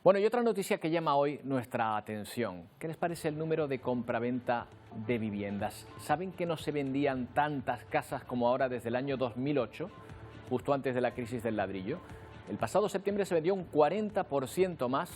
Bueno, y otra noticia que llama hoy nuestra atención. ¿Qué les parece el número de compraventa de viviendas? ¿Saben que no se vendían tantas casas como ahora desde el año 2008, justo antes de la crisis del ladrillo? El pasado septiembre se vendió un 40% más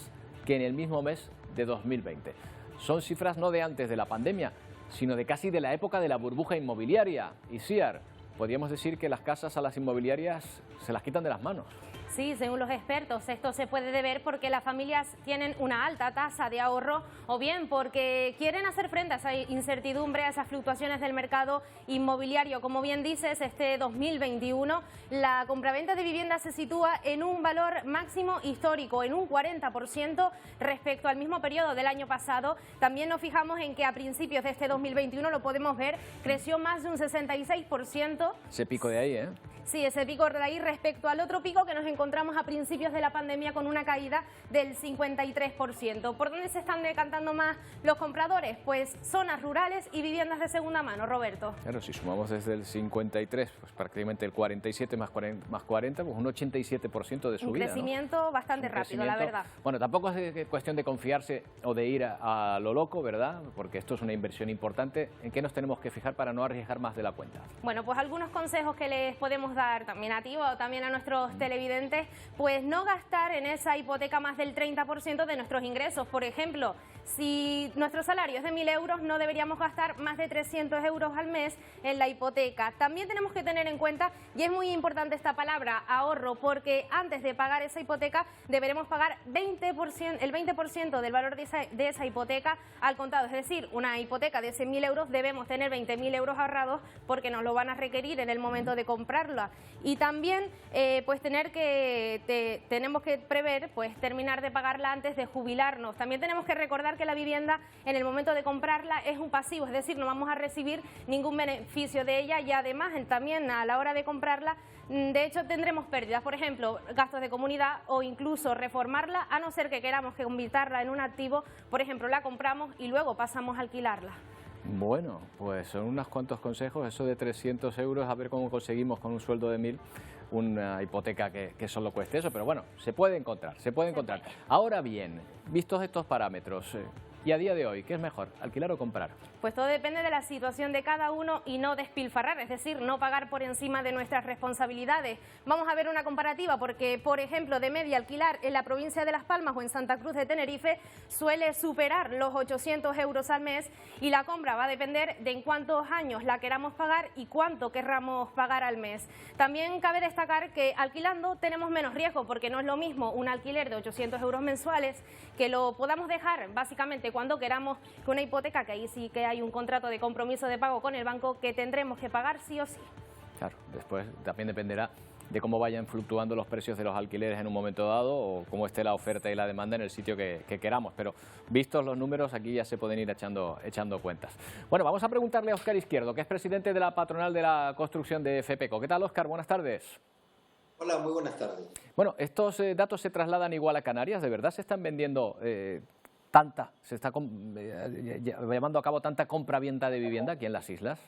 que en el mismo mes de 2020. Son cifras no de antes de la pandemia, sino de casi de la época de la burbuja inmobiliaria. Y Siar, podríamos decir que las casas a las inmobiliarias se las quitan de las manos. Sí, según los expertos, esto se puede deber porque las familias tienen una alta tasa de ahorro o bien porque quieren hacer frente a esa incertidumbre, a esas fluctuaciones del mercado inmobiliario. Como bien dices, este 2021 la compraventa de viviendas se sitúa en un valor máximo histórico, en un 40% respecto al mismo periodo del año pasado. También nos fijamos en que a principios de este 2021, lo podemos ver, creció más de un 66%. Ese pico de ahí, ¿eh? Sí, ese pico de ahí respecto al otro pico que nos encontramos a principios de la pandemia con una caída del 53%. ¿Por dónde se están decantando más los compradores? Pues zonas rurales y viviendas de segunda mano, Roberto. Claro, si sumamos desde el 53, pues prácticamente el 47 más 40, pues un 87% de subida. Un crecimiento, ¿no? Bastante rápido, la verdad. Bueno, tampoco es cuestión de confiarse o de ir a lo loco, ¿verdad? Porque esto es una inversión importante. ¿En qué nos tenemos que fijar para no arriesgar más de la cuenta? Bueno, pues algunos consejos que les podemos dar también a ti o también a nuestros televidentes, pues no gastar en esa hipoteca más del 30% de nuestros ingresos. Por ejemplo, si nuestro salario es de 1.000 euros, no deberíamos gastar más de 300 euros al mes en la hipoteca. También tenemos que tener en cuenta, y es muy importante esta palabra, ahorro, porque antes de pagar esa hipoteca deberemos pagar el 20% del valor de esa hipoteca al contado. Es decir, una hipoteca de 100.000 euros debemos tener 20.000 euros ahorrados porque nos lo van a requerir en el momento de comprarla. Y también pues tenemos que prever pues terminar de pagarla antes de jubilarnos. También tenemos que recordar que la vivienda en el momento de comprarla es un pasivo, es decir, no vamos a recibir ningún beneficio de ella y además también a la hora de comprarla, de hecho tendremos pérdidas, por ejemplo, gastos de comunidad o incluso reformarla, a no ser que queramos que convertirla en un activo, por ejemplo, la compramos y luego pasamos a alquilarla. Bueno, pues son unos cuantos consejos, eso de 300 euros, a ver cómo conseguimos con un sueldo de 1.000 una hipoteca que solo cueste eso, pero bueno, se puede encontrar, se puede encontrar. Ahora bien, vistos estos parámetros, y a día de hoy, ¿qué es mejor, alquilar o comprar? Pues todo depende de la situación de cada uno y no despilfarrar, es decir, no pagar por encima de nuestras responsabilidades. Vamos a ver una comparativa porque, por ejemplo, de media alquilar en la provincia de Las Palmas o en Santa Cruz de Tenerife suele superar los 800 euros al mes y la compra va a depender de en cuántos años la queramos pagar y cuánto querramos pagar al mes. También cabe destacar que alquilando tenemos menos riesgo porque no es lo mismo un alquiler de 800 euros mensuales que lo podamos dejar básicamente cuando queramos que una hipoteca, que ahí sí que hay un contrato de compromiso de pago con el banco que tendremos que pagar sí o sí. Claro, después también dependerá de cómo vayan fluctuando los precios de los alquileres en un momento dado o cómo esté la oferta y la demanda en el sitio que queramos. Pero vistos los números, aquí ya se pueden ir echando cuentas. Bueno, vamos a preguntarle a Óscar Izquierdo, que es presidente de la patronal de la construcción de FEPECO. ¿Qué tal, Óscar? Buenas tardes. Hola, muy buenas tardes. Bueno, ¿estos datos se trasladan igual a Canarias? ¿De verdad se están vendiendo se está llevando a cabo tanta compra-venta de vivienda aquí en las islas?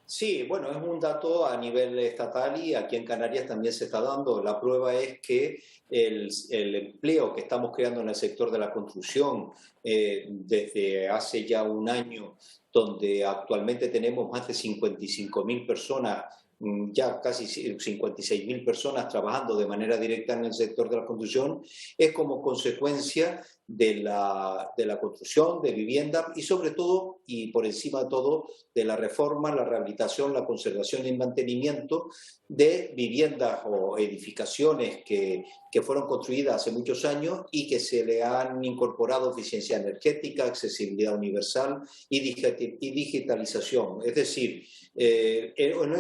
Sí, bueno, es un dato a nivel estatal y aquí en Canarias también se está dando. La prueba es que el empleo que estamos creando en el sector de la construcción desde hace ya un año, donde actualmente tenemos más de 55.000 personas, ya casi 56.000 personas trabajando de manera directa en el sector de la construcción, es como consecuencia de la construcción de vivienda y sobre todo, y por encima de todo, de la reforma, la rehabilitación, la conservación y el mantenimiento de viviendas o edificaciones que fueron construidas hace muchos años y que se le han incorporado eficiencia energética, accesibilidad universal y digitalización. Es decir, en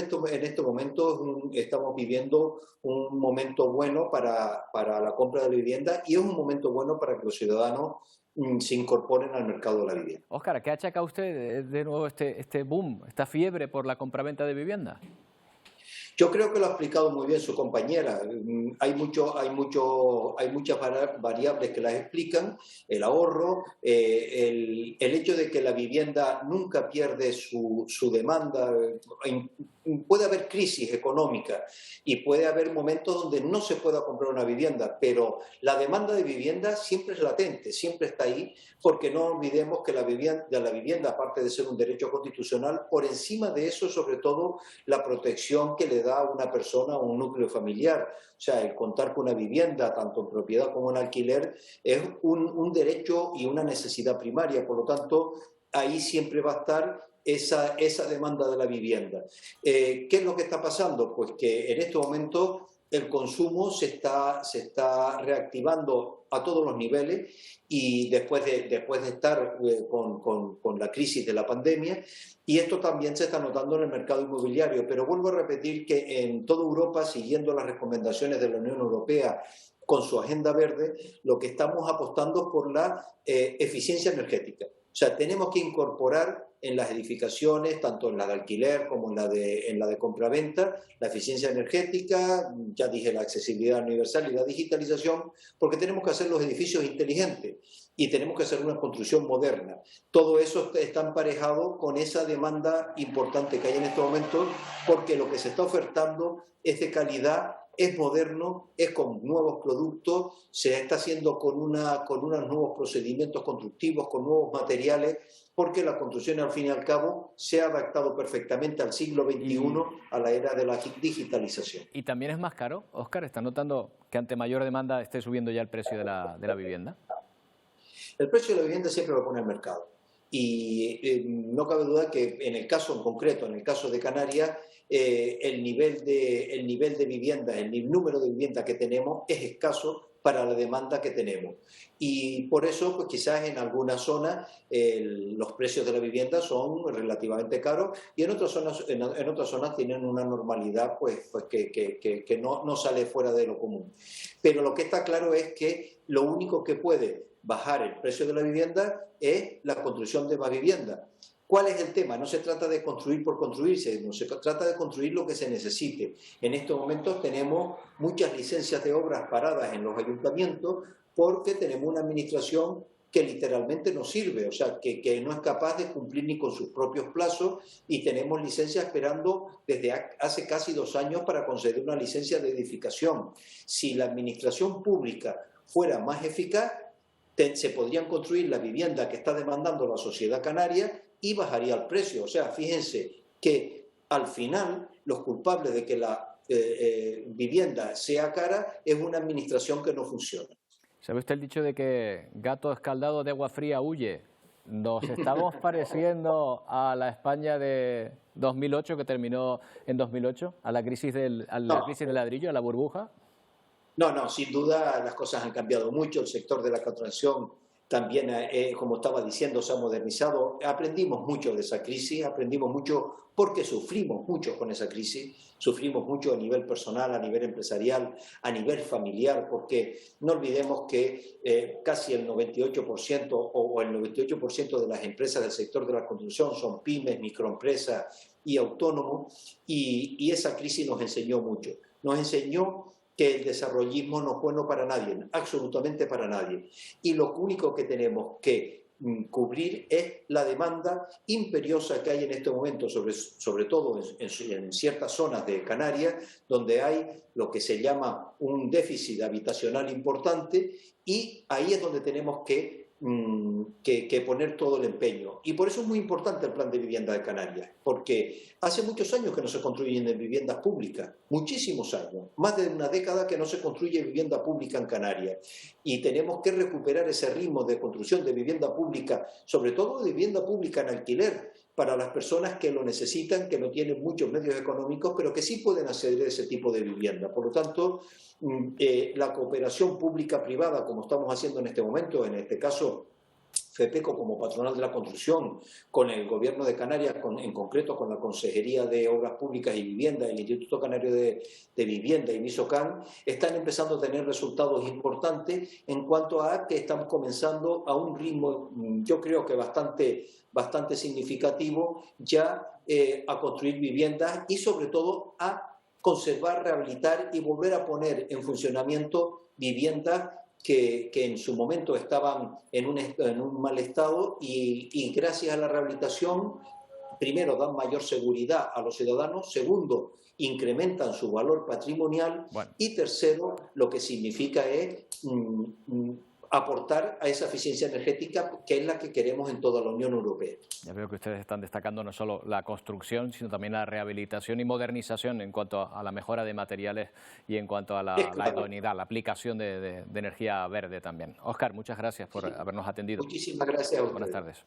estos momentos estamos viviendo un momento bueno para la compra de la vivienda y es un momento bueno para que los ciudadanos se incorporen al mercado de la vivienda. Óscar, ¿a qué achaca usted de nuevo este boom, esta fiebre por la compraventa de vivienda? Yo creo que lo ha explicado muy bien su compañera. Hay muchas variables que las explican. El ahorro, el hecho de que la vivienda nunca pierde su demanda. puede haber crisis económica y puede haber momentos donde no se pueda comprar una vivienda, pero la demanda de vivienda siempre es latente, siempre está ahí, porque no olvidemos que la vivienda, aparte de ser un derecho constitucional, por encima de eso, sobre todo, la protección que le da a una persona a un núcleo familiar. O sea, el contar con una vivienda, tanto en propiedad como en alquiler, es un derecho y una necesidad primaria. Por lo tanto, ahí siempre va a estar esa demanda de la vivienda. ¿Qué es lo que está pasando? Pues que en este momento el consumo se está reactivando a todos los niveles y después de estar con la crisis de la pandemia, y esto también se está notando en el mercado inmobiliario. Pero vuelvo a repetir que en toda Europa, siguiendo las recomendaciones de la Unión Europea, con su agenda verde, lo que estamos apostando es por la eficiencia energética. O sea, tenemos que incorporar en las edificaciones, tanto en la de alquiler como en la de compraventa, la eficiencia energética, ya dije la accesibilidad universal y la digitalización, porque tenemos que hacer los edificios inteligentes y tenemos que hacer una construcción moderna. Todo eso está emparejado con esa demanda importante que hay en este momento, porque lo que se está ofertando es de calidad, es moderno, es con nuevos productos, se está haciendo con unos nuevos procedimientos constructivos, con nuevos materiales, porque la construcción al fin y al cabo se ha adaptado perfectamente al siglo XXI, a la era de la digitalización. ¿Y también es más caro, Óscar? ¿Está notando que ante mayor demanda esté subiendo ya el precio de la vivienda? El precio de la vivienda siempre lo pone el mercado. Y no cabe duda que en el caso en concreto, en el caso de Canarias, el nivel de vivienda, el número de viviendas que tenemos es escaso para la demanda que tenemos. Y por eso, pues quizás en algunas zonas los precios de la vivienda son relativamente caros y en otras zonas tienen una normalidad pues que no sale fuera de lo común. Pero lo que está claro es que lo único que puede bajar el precio de la vivienda es la construcción de más vivienda. ¿Cuál es el tema? No se trata de construir por construirse, no se trata de construir lo que se necesite. En estos momentos tenemos muchas licencias de obras paradas en los ayuntamientos porque tenemos una administración que literalmente no sirve, o sea, que no es capaz de cumplir ni con sus propios plazos, y tenemos licencias esperando desde hace casi 2 años para conceder una licencia de edificación. Si la administración pública fuera más eficaz, se podrían construir la vivienda que está demandando la sociedad canaria y bajaría el precio. O sea, fíjense que al final los culpables de que la vivienda sea cara es una administración que no funciona. ¿Sabe usted el dicho de que gato escaldado de agua fría huye? Nos estamos pareciendo a la España de 2008, que terminó en 2008, a la crisis del ladrillo, a la burbuja. No, sin duda las cosas han cambiado mucho, el sector de la construcción también, como estaba diciendo, se ha modernizado. Aprendimos mucho de esa crisis, aprendimos mucho porque sufrimos mucho con esa crisis, sufrimos mucho a nivel personal, a nivel empresarial, a nivel familiar, porque no olvidemos que casi el 98% o el 98% de las empresas del sector de la construcción son pymes, microempresas y autónomos, y esa crisis nos enseñó mucho. Nos enseñó que el desarrollismo no es bueno para nadie, absolutamente para nadie. Y lo único que tenemos que cubrir es la demanda imperiosa que hay en este momento, sobre todo en ciertas zonas de Canarias, donde hay lo que se llama un déficit habitacional importante, y ahí es donde tenemos que poner todo el empeño. Y por eso es muy importante el plan de vivienda de Canarias, porque hace muchos años que no se construyen viviendas públicas, muchísimos años, más de una década que no se construye vivienda pública en Canarias, y tenemos que recuperar ese ritmo de construcción de vivienda pública, sobre todo de vivienda pública en alquiler, para las personas que lo necesitan, que no tienen muchos medios económicos, pero que sí pueden acceder a ese tipo de vivienda. Por lo tanto, la cooperación pública-privada, como estamos haciendo en este momento, en este caso FEPECO como patronal de la construcción, con el Gobierno de Canarias, en concreto con la Consejería de Obras Públicas y Vivienda, el Instituto Canario de Vivienda y MISOCAN, están empezando a tener resultados importantes en cuanto a que estamos comenzando a un ritmo, yo creo que bastante significativo, ya a construir viviendas y sobre todo a conservar, rehabilitar y volver a poner en funcionamiento viviendas que en su momento estaban en un mal estado, y gracias a la rehabilitación primero, dan mayor seguridad a los ciudadanos, segundo, incrementan su valor patrimonial y tercero, lo que significa es aportar a esa eficiencia energética que es la que queremos en toda la Unión Europea. Ya veo que ustedes están destacando no solo la construcción, sino también la rehabilitación y modernización en cuanto a la mejora de materiales y en cuanto a la idoneidad, la aplicación de energía verde también. Óscar, muchas gracias por habernos atendido. Muchísimas gracias a ustedes. Buenas tardes.